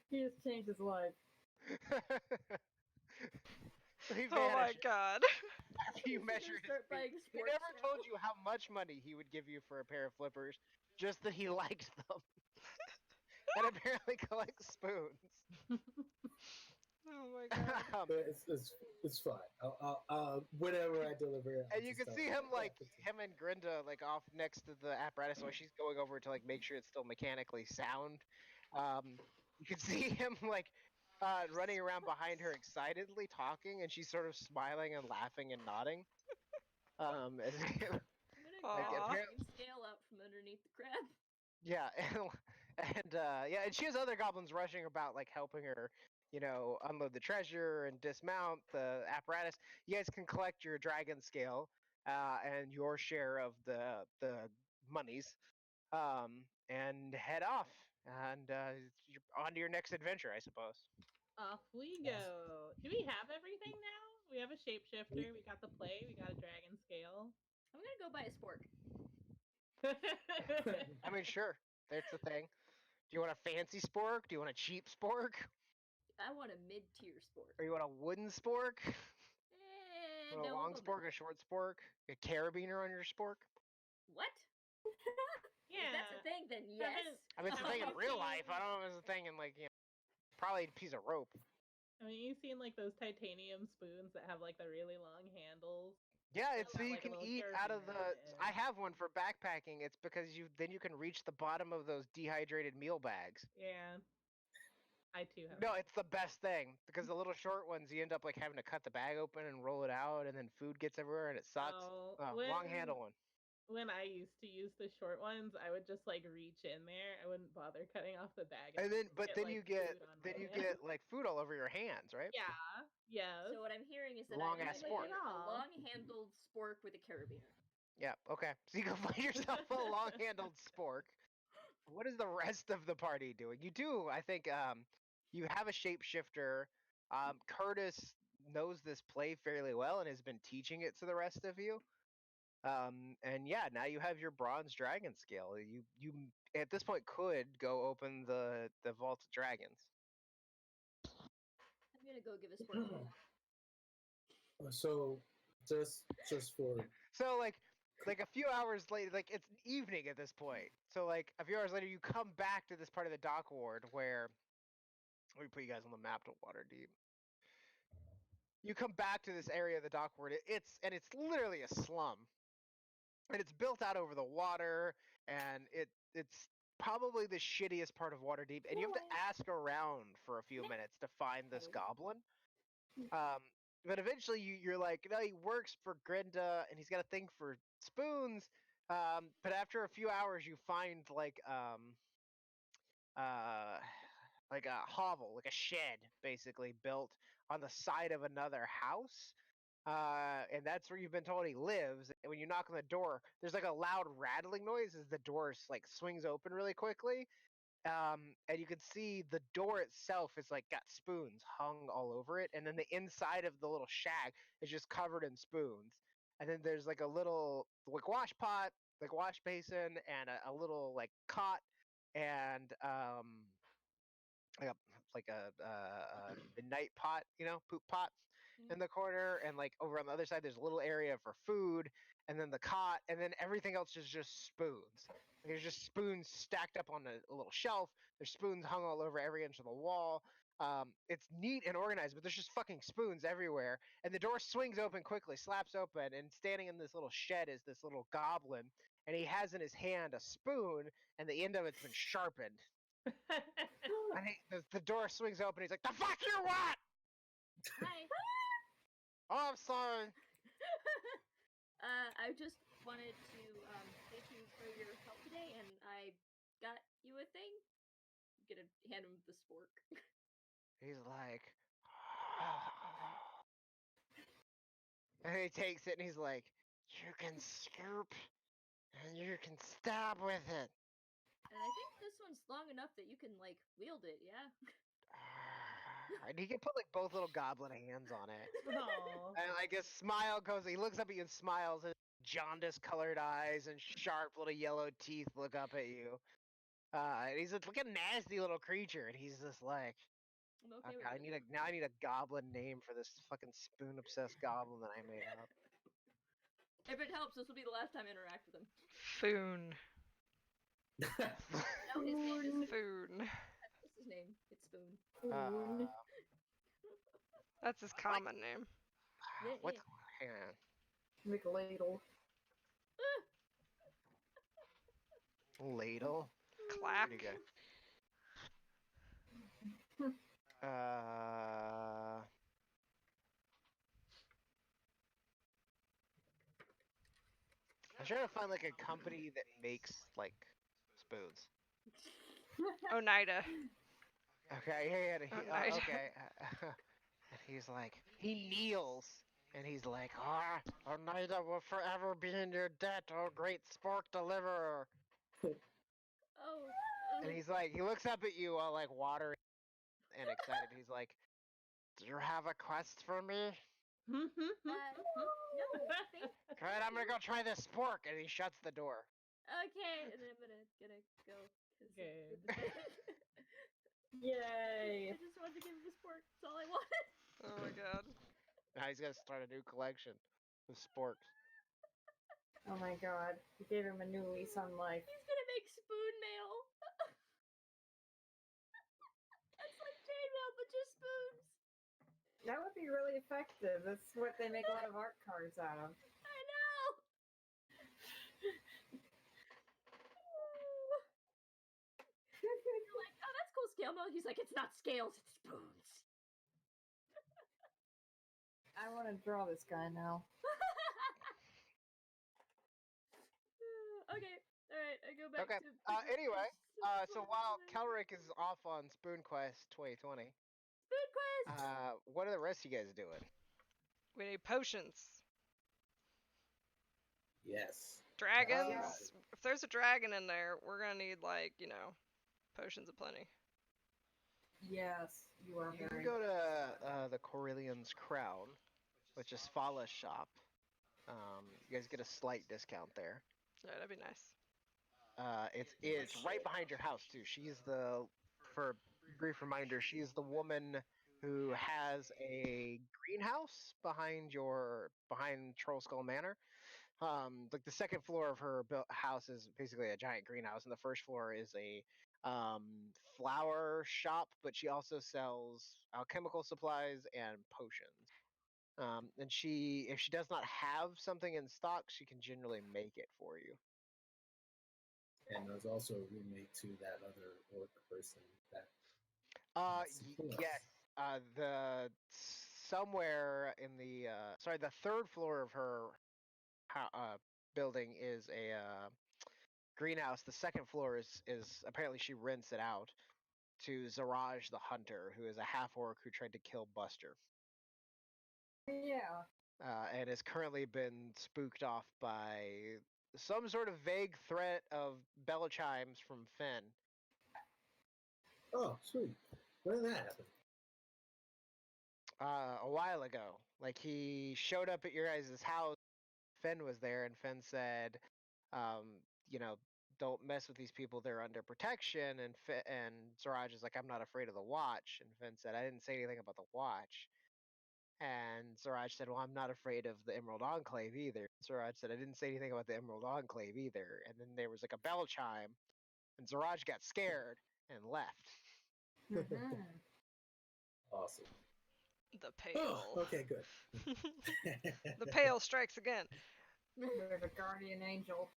He has changed his life. So he Oh my vanishes. god. After you He's measure gonna his start feet. buying He sports never now. told you how much money he would give you for a pair of flippers, just that he likes them. And apparently collects spoons. Oh my god. It's fine. Whenever I deliver it, And you can see him him and Grinda off next to the apparatus while she's going over to make sure it's still mechanically sound. You can see him running around behind her excitedly talking, and she's sort of smiling and laughing and nodding. I'm gonna Aw. dragon scale out from underneath the crab. Yeah, and she has other goblins rushing about, helping her, unload the treasure and dismount the apparatus. You guys can collect your dragon scale and your share of the monies, and head off, and you're on to your next adventure, I suppose. Off we go. Do we have everything now? We have a shapeshifter. We got the play. We got a dragon scale. I'm gonna go buy a spork. I mean, sure, that's the thing. Do you want a fancy spork? Do you want a cheap spork? I want a mid-tier spork. Or you want a wooden spork? You want a No, long we'll go spork, a short spork, a carabiner on your spork? What? Yeah. If that's a thing, then yes. I mean, it's a thing in real life. I don't know if it's a thing in probably a piece of rope. I mean, you've seen those titanium spoons that have the really long handles. Yeah, it's so got, you a can little eat out of carabiner the. in I it. have one for backpacking. It's because you can reach the bottom of those dehydrated meal bags. Yeah. I too have. No, it's the best thing because the little short ones you end up having to cut the bag open and roll it out, and then food gets everywhere and it sucks. Long handle one. When I used to use the short ones, I would just reach in there. I wouldn't bother cutting off the bag. And then, but then you get food food all over your hands, right? Yeah. Yes. So what I'm hearing is that Long I ass need spork. a long-handled spork with a carabiner. Yeah. Okay. So you go find yourself a long-handled spork. What is the rest of the party doing? You do, I think. You have a shapeshifter. Curtis knows this play fairly well and has been teaching it to the rest of you. And yeah, now you have your bronze dragon scale. You at this point could go open the vault of dragons. I'm gonna go give a spork a call. So, just for So a few hours later, it's evening at this point. So a few hours later, you come back to this part of the dock ward where let me put you guys on the map to Waterdeep. You come back to this area of the dock ward. It's literally a slum. And it's built out over the water, and it's probably the shittiest part of Waterdeep. And you have to ask around for a few minutes to find this goblin. But eventually you're no, he works for Grinda, and he's got a thing for spoons. But after a few hours, you find a hovel, a shed, basically built on the side of another house. And that's where you've been told he lives. And when you knock on the door, there's a loud rattling noise as the door swings open really quickly. And you can see the door itself is got spoons hung all over it, and then the inside of the little shack is just covered in spoons. And then there's a little wash pot, wash basin, and a little cot, and a night pot, poop pot in the corner, and over on the other side there's a little area for food, and then the cot, and then everything else is just spoons. There's just spoons stacked up on a little shelf. There's spoons hung all over every inch of the wall. It's neat and organized, but there's just fucking spoons everywhere. And the door swings open quickly, slaps open, and standing in this little shed is this little goblin, and he has in his hand a spoon, and the end of it's been sharpened. And the door swings open. He's like, "The fuck you want?" Hi. Oh, I'm sorry. I just wanted to thank you for your help today, and I got you a thing. I'm gonna hand him the spork. He's like, and he takes it and he's like, "You can scoop and you can stab with it." And I think this one's long enough that you can wield it. Yeah. And he can put both little goblin hands on it. Oh. And a smile goes. He looks up at you and smiles. His jaundice-colored eyes and sharp little yellow teeth look up at you. And he's a nasty little creature. And he's just like, I'm okay with I it. need a goblin name for this fucking spoon-obsessed goblin that I made up. If it helps, this will be the last time I interact with him. Foon. No, his name is Foon. That's his name. It's Spoon. Spoon. That's his common name. Yeah, What? yeah. Hang on. McLadle. Ladle. Clack. Pretty good. I'm trying to find like a company that makes like spoons. Oneida. Okay, yeah, Oneida. okay. And he's like, he kneels, and he's like, Oneida will forever be in your debt, oh great spork deliverer. Oh. And he's like, he looks up at you all like watery and excited. He's like, do you have a quest for me? No, thank Good, I'm gonna go try this spork, and he shuts the door. Okay, and then I'm gonna go. 'Cause Good. Yay! I just wanted to give him a sport. That's all I wanted. Oh my god. Now he's gonna start a new collection of sporks. Oh my god. You gave him a new lease on life. He's gonna make spoon mail. That's like chainmail, but just spoons. That would be really effective. That's what they make a lot of art cards out of. I know. You're like, oh, that's cool scale mode. He's like, it's not scales, it's spoons. I want to draw this guy now. Okay, all right. I go back Okay. to. Anyway, so while Kelric is off on Spoon Quest 2020, Spoon quest. what are the rest of you guys doing? We need potions. Yes. Dragons. If there's a dragon in there, we're gonna need like, potions aplenty. Yes, you are You can very. go to the Corellian's Crown, which is Fala's shop. You guys get a slight discount there. Yeah, that'd be nice. It's right behind your house too. For brief reminder, she's the woman who has a greenhouse behind Troll Skull Manor. Like the second floor of her house is basically a giant greenhouse, and the first floor is a flower shop. But she also sells alchemical supplies and potions. And if she does not have something in stock, she can generally make it for you. And there's also a roommate to that other orc person. That Yes. Somewhere in the third floor of her building is a greenhouse. The second floor is apparently she rents it out to Zaraj the Hunter, who is a half orc who tried to kill Buster. Yeah. And has currently been spooked off by some sort of vague threat of bell chimes from Finn. Oh, sweet. When did that happen? A while ago. Like, he showed up at your guys' house. Finn was there, and Finn said, don't mess with these people. They're under protection. And Zaraj is like, I'm not afraid of the Watch. And Finn said, I didn't say anything about the Watch. And Zaraj said, well, I'm not afraid of the Emerald Enclave either. Zaraj said, I didn't say anything about the Emerald Enclave either. And then there was like a bell chime, and Zaraj got scared and left. Mhm. Awesome. The pale. Oh, okay, good. The pale strikes again. We have a guardian angel.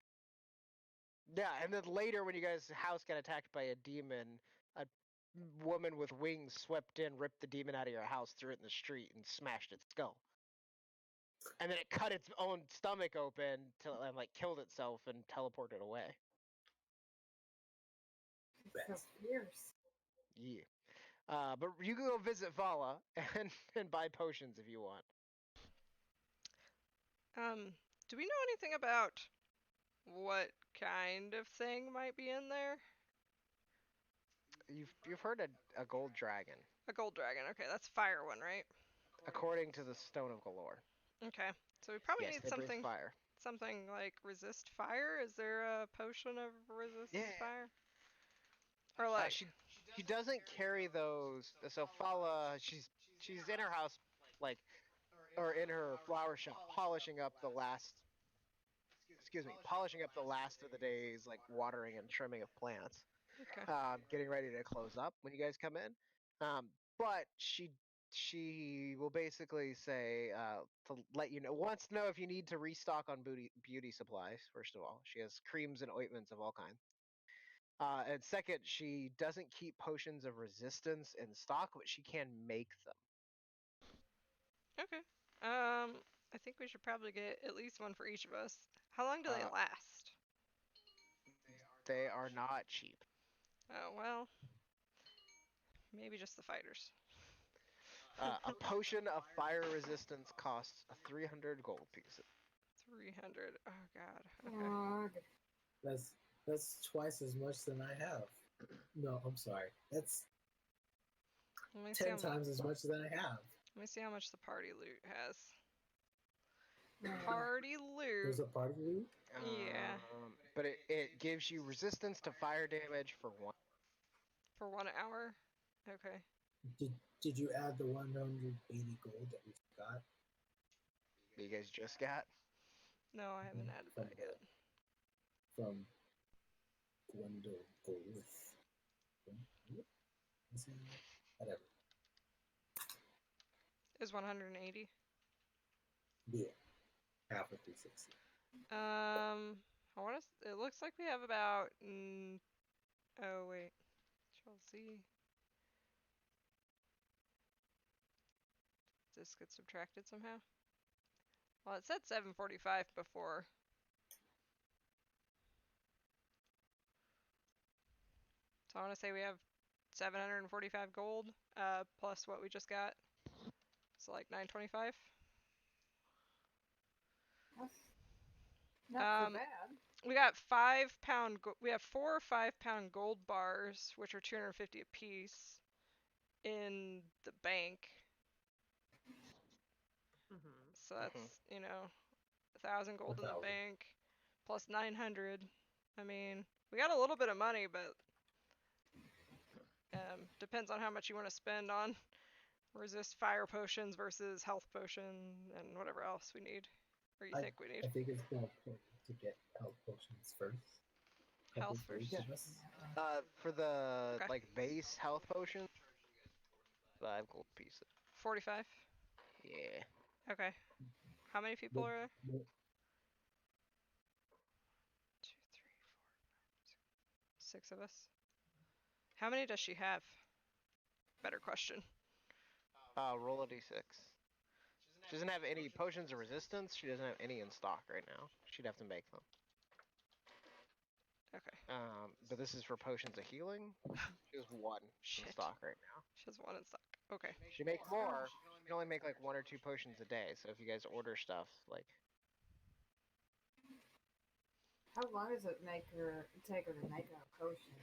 Yeah, and then later when you guys' house got attacked by a demon, a woman with wings swept in, ripped the demon out of your house, threw it in the street, and smashed its skull. And then it cut its own stomach open and like killed itself and teleported away. So fierce. Yeah. But you can go visit Vala and buy potions if you want. Do we know anything about what kind of thing might be in there? You've heard a gold dragon, A gold dragon. Okay, that's fire one, right? according to the Stone of Galore. Okay, so we probably Yes, need they breathe something fire. like resist fire. Is there a potion of resist Yeah. fire? Or like She doesn't carry those. So Fala, she's in her house, like, or in her flower shop, polishing up the last of the day's like watering and trimming of plants. okay. Getting ready to close up when you guys come in. But she she will basically say to let you know, wants to know if you need to restock on beauty supplies. First of all, she has creams and ointments of all kinds. And second, she doesn't keep potions of resistance in stock, but she can make them. Okay. I think we should probably get at least one for each of us. How long do they last? They are not cheap. Oh, well. Maybe just the fighters. A potion of fire resistance costs 300 gold pieces. 300. Oh, God. Okay. That's twice as much than I have. No, I'm sorry. That's Let me see 10 times as much than I have. Let me see how much the party loot has. Party loot. There's a party loot? Yeah. But it gives you resistance to fire damage for 1. For 1 hour? Okay. Did you add the 180 gold that we got? You guys just got? No, I haven't added that yet. From Gwendolyn Golith. Whatever. Is 180? Yeah. Half of 360. I want to. It looks like we have about. Oh wait, Chelsea. Does this get subtracted somehow? Well, it said 745 before. So I want to say we have 745 gold, plus what we just got. So like 925. Not so bad. We got 5 pound. We have 4 or 5 pound gold bars, which are 250 apiece, in the bank. So that's 1,000 gold in the bank, plus 900. I mean, we got a little bit of money, but depends on how much you want to spend on resist fire potions versus health potion and whatever else we need, or you think we need. I think it's more important to get health potions first. Health first. For the base health potion, 5 gold pieces. 45. Yeah. Okay. How many people are there? 2, 3, 4, 6 of us. How many does she have? Better question. Roll a d6. She doesn't have any potions of resistance. She doesn't have any in stock right now. She'd have to make them. Okay. But this is for potions of healing. She has 1 in stock right now. She has 1 in stock. Okay. She makes more. She can only make like 1 or 2 potions a day. So if you guys order stuff, like. How long does it take her to make a potion?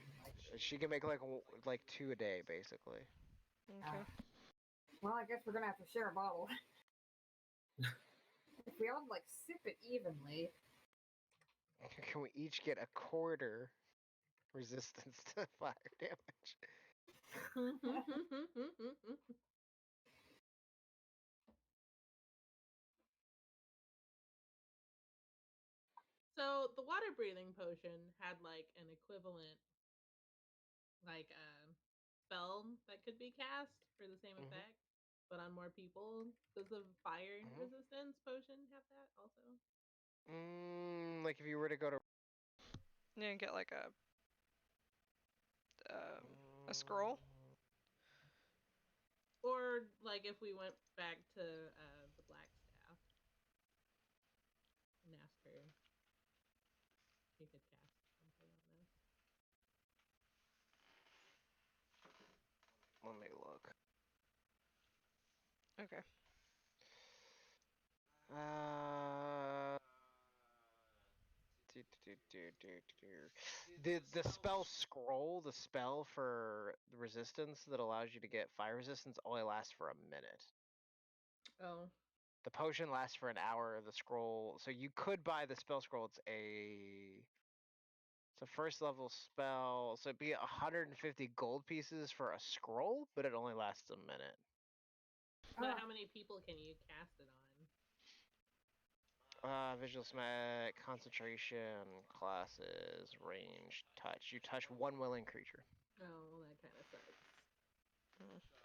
She can make like 2 a day, basically. Okay. Well, I guess we're gonna have to share a bottle. If we all sip it evenly. Can we each get a quarter resistance to fire damage? So the water breathing potion had an equivalent spell that could be cast for the same effect, but on more people. Does the fire resistance potion have that also? Like if you were to go to. You can get a scroll. Or if we went back to the black staff and asked her if you could cast something on this. Let me look. Okay. The spell scroll, the spell for resistance that allows you to get fire resistance, only lasts for a minute. Oh. The potion lasts for an hour. The scroll, so you could buy the spell scroll. It's a first level spell, so it'd be 150 gold pieces for a scroll, but it only lasts a minute. But how many people can you cast it on? Visual smack, concentration, classes, range, touch. You touch 1 willing creature. Oh, well, that kind of sucks.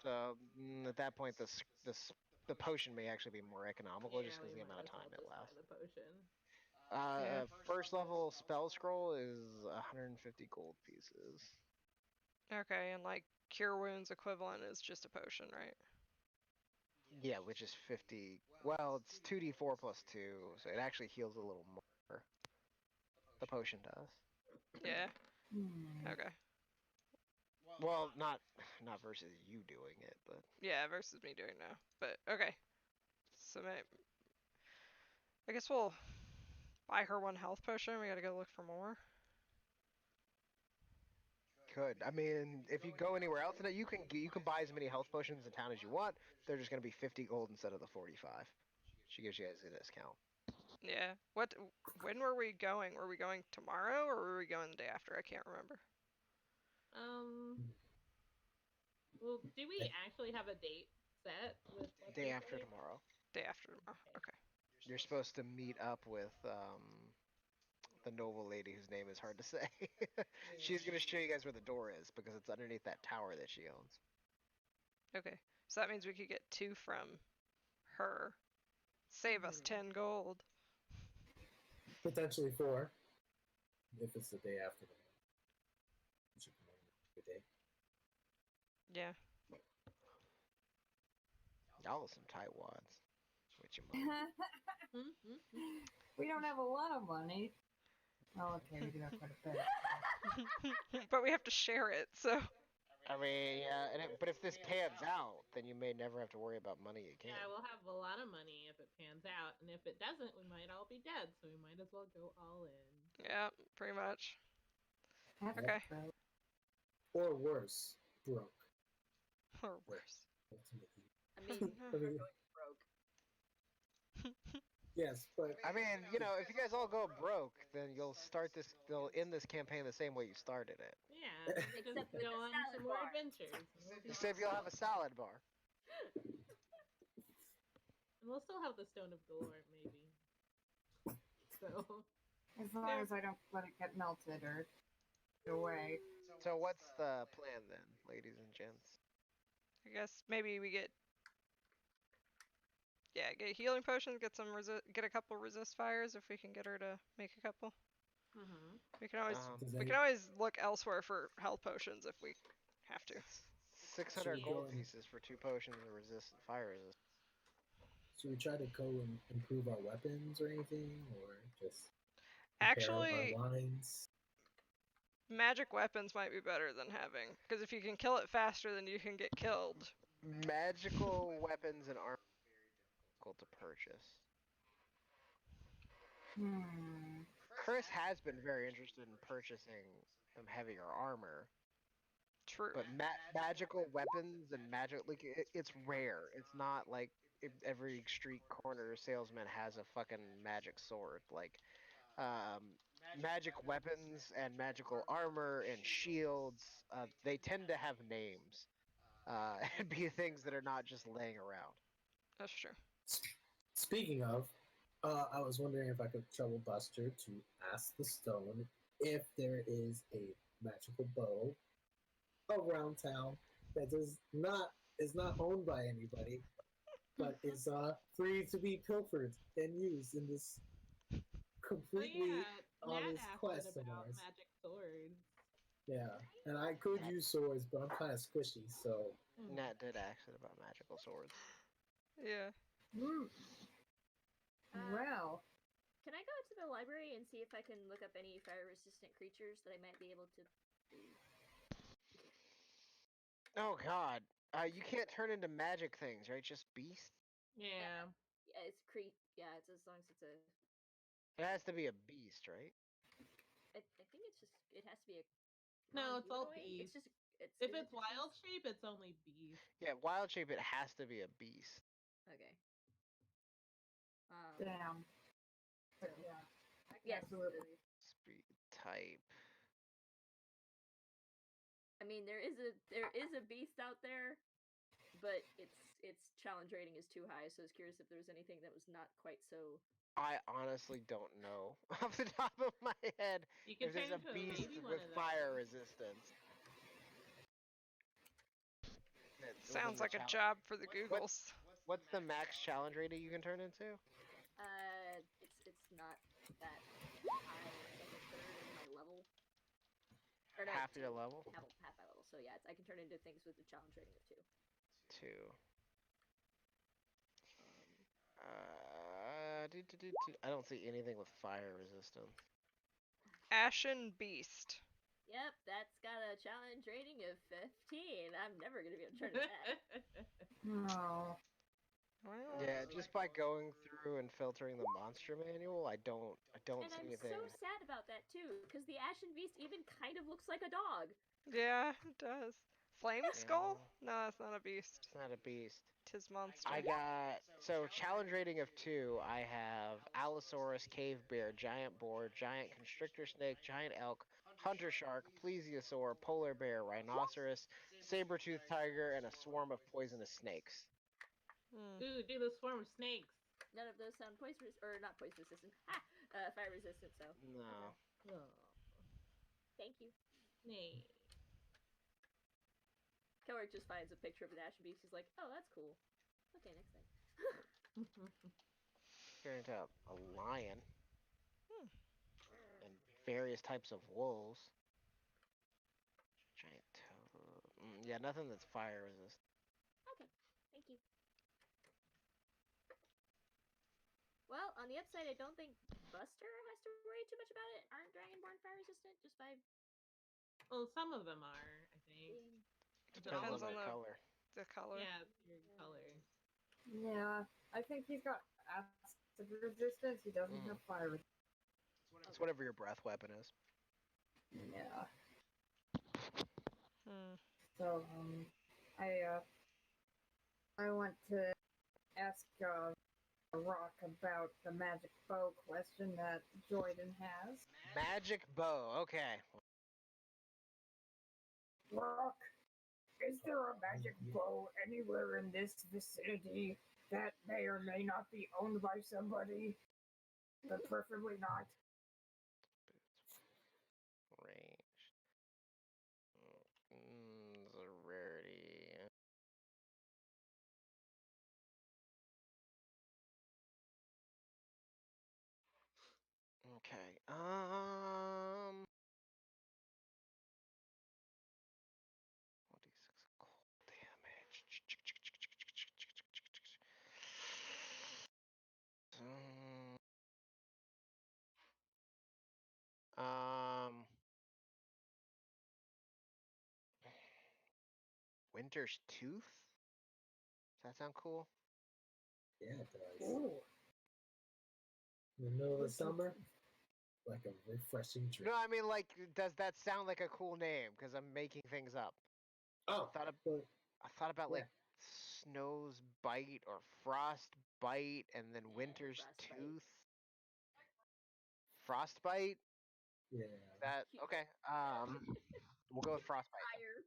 So at that point, the potion may actually be more economical just because we of the amount might of as well time it just buy lasts. the potion. Yeah. First level spell scroll is 150 gold pieces. Okay, and like cure wounds equivalent is just a potion, right? Yeah, which is 50. Well, it's 2d4 plus 2, so it actually heals a little more. The potion does. Yeah. Hmm. Okay. Well, not versus you doing it, but Yeah, versus me doing now. But okay. So I guess we'll buy her one health potion. We gotta go look for more. could. I mean, if you go anywhere else in it, you can buy as many health potions in town as you want. They're just going to be 50 gold instead of the 45. She gives you guys a discount. Yeah. When were we going? Were we going tomorrow or were we going the day after? I can't remember. Well, do we actually have a date set with what's Day her after face? tomorrow. Day after tomorrow. Okay. You're supposed to meet up with the noble lady whose name is hard to say. She's going to show you guys where the door is because it's underneath that tower that she owns. Okay. So that means we could get 2 from her. Save us 10 gold. Potentially 4. If it's the day after the which would be the day. Yeah. Y'all are some tightwads. With your money. We don't have a lot of money. Oh, okay, we do have quite a bit. But we have to share it, so. I mean, yeah, but if this pans out, then you may never have to worry about money again. Yeah, we'll have a lot of money if it pans out, and if it doesn't, we might all be dead. So we might as well go all in. Yeah, pretty much. That's Okay. true. Or worse, broke. Or worse. Ultimately. I mean, we're going broke. Yes, but I mean, if you guys all go broke, then you'll end this campaign the same way you started it. Yeah, Except just with go the on salad some more bar. adventures. And we'll, be Except you'll have a salad bar. and we'll still have the Stone of Galore, maybe. So. As long as I don't let it get melted or get away. So what's the plan then, ladies and gents? I guess maybe we get healing potions, get a couple resist fires if we can get her to make a couple. We can always look elsewhere for health potions if we have to. 600 gold pieces for 2 potions of resistant fire resist. Should we try to go and improve our weapons or anything, or just Actually, our lines? magic weapons might be better than having, because if you can kill it faster than you can get killed. Magical weapons and armor are very difficult to purchase. Chris has been very interested in purchasing some heavier armor. True. But magical weapons and it's rare. It's not like every street corner salesman has a fucking magic sword. Like, magic weapons and magical armor and shields, they tend to have names. And be things that are not just laying around. That's true. Speaking of, I was wondering if I could trouble Buster to ask the stone if there is a magical bow around town that is not owned by anybody, but is free to be pilfered and used in this completely honest quest of ours. Magic swords. Yeah, and I could use swords, but I'm kind of squishy, so. Nat did ask it about magical swords. Yeah. Well. Can I go to the library and see if I can look up any fire-resistant creatures that I might be able to do? Oh god. You can't turn into magic things, right? Just beasts? Yeah. Yeah, it's as long as it's a... It has to be a beast, right? I think it has to be a... No, it's all beast. beast. If it's wild shape, it's only beast. Yeah, wild shape, it has to be a beast. Okay. Damn. But yeah. Yes. Absolutely. Speed type. I mean, there is a beast out there, but its challenge rating is too high. So I was curious if there was anything that was not quite so. I honestly don't know off the top of my head You can if there's a beast with fire resistance Sounds the like a challenge. job for the Googles. What's the max challenge rating you can turn into? It's not that high. It's like a third of my level. Or no, Half your level? Half my level. So yeah, I can turn into things with a challenge rating of 2. 2. I don't see anything with fire resistance. Ashen Beast. Yep, that's got a challenge rating of 15. I'm never gonna be able to turn into that. No. Well, Yeah, just by going through and filtering the monster manual, I don't And see I'm anything. so sad about that too, because the Ashen Beast even kind of looks like a dog. yeah, it does. Flame Skull? Yeah. No, it's not a beast. It's not a beast. Tis monster. I got challenge rating of 2. I have Allosaurus, Cave Bear, Giant Boar, Giant Constrictor Snake, Giant Elk, Hunter Shark, Plesiosaur, Polar Bear, Rhinoceros, Saber-toothed Tiger, and a swarm of poisonous snakes. Ooh, do the swarm of snakes. None of those sound poison or not poison resistant. Fire resistant. So No. Oh, thank you. snake. Kelrick just finds a picture of an Ashen Beast. He's like, oh, that's cool. Okay, next thing. Turn into a lion. And various types of wolves. Giant toad. Yeah, nothing that's fire resistant. Okay, thank you. Well, on the upside, I don't think Buster has to worry too much about it. Aren't Dragonborn fire resistant just by Well, some of them are, I think. being... Depends on on the color. The color. Yeah, your color. Yeah, I think he's got acid resistance. He doesn't have fire resistance. It's whatever your breath weapon is. Yeah. Hmm. So, I want to ask Rock about the magic bow question that Jordan has. Magic bow. Okay. Rock, is there a magic bow anywhere in this vicinity that may or may not be owned by somebody, but preferably not? Range. It's a rarity. Okay. 1d6 cold damage. Winter's Tooth? Does that sound cool? Yeah, it does. Ooh. In the middle of the summer, like a refreshing drink. No, I mean, like, does that sound like a cool name? Because I'm making things up. Oh, I thought about yeah. like Snow's Bite or Frost Bite, and then Winter's Frostbite. Tooth. Frostbite? Yeah. That okay? We'll go with Frostbite. Fire.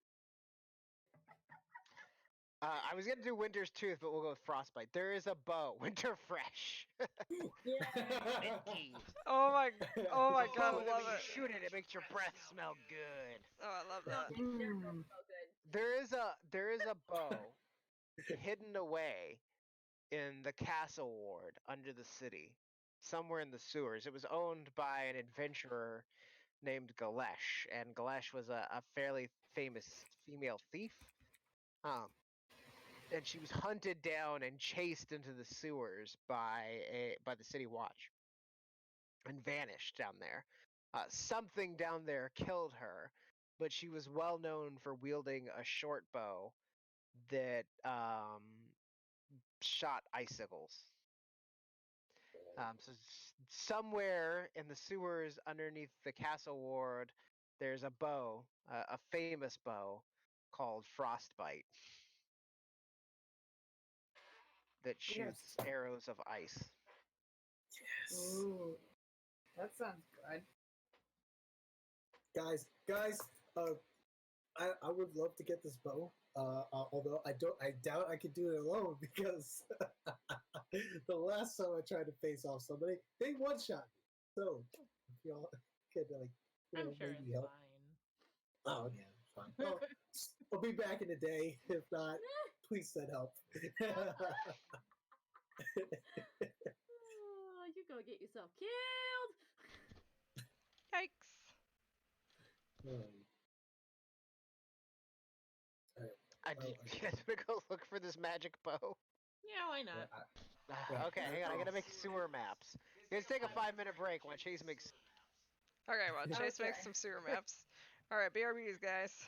I was gonna do Winter's Tooth, but we'll go with Frostbite. There is a bow, Winter Fresh. Minty. Oh my god, Oh, I and then love when you it. shoot it, it makes your breath smell good. Oh, I love No, that. they're both so good. There is a bow hidden away in the castle ward under the city, somewhere in the sewers. It was owned by an adventurer named Galesh, and Galesh was a fairly famous female thief. And she was hunted down and chased into the sewers by the city watch, and vanished down there. Something down there killed her, but she was well known for wielding a short bow that shot icicles. So somewhere in the sewers underneath the castle ward, there's a bow, a famous bow called Frostbite that shoots arrows of ice. Yes. Ooh, that sounds good. Guys, I would love to get this bow. Although I doubt I could do it alone because the last time I tried to face off somebody, they one shot me. So if y'all could I'm sure maybe it's help. fine. Oh yeah, fine. Well, I'll be back in a day. If not, Please send help. Oh, you go get yourself killed. Yikes. You guys wanna go look for this magic bow? Yeah, why not? Okay, hang on. I gotta make sewer maps. You guys take a 5-minute break while Chase makes. Okay, well, Chase makes Okay. some sewer maps. Alright, BRBs, guys.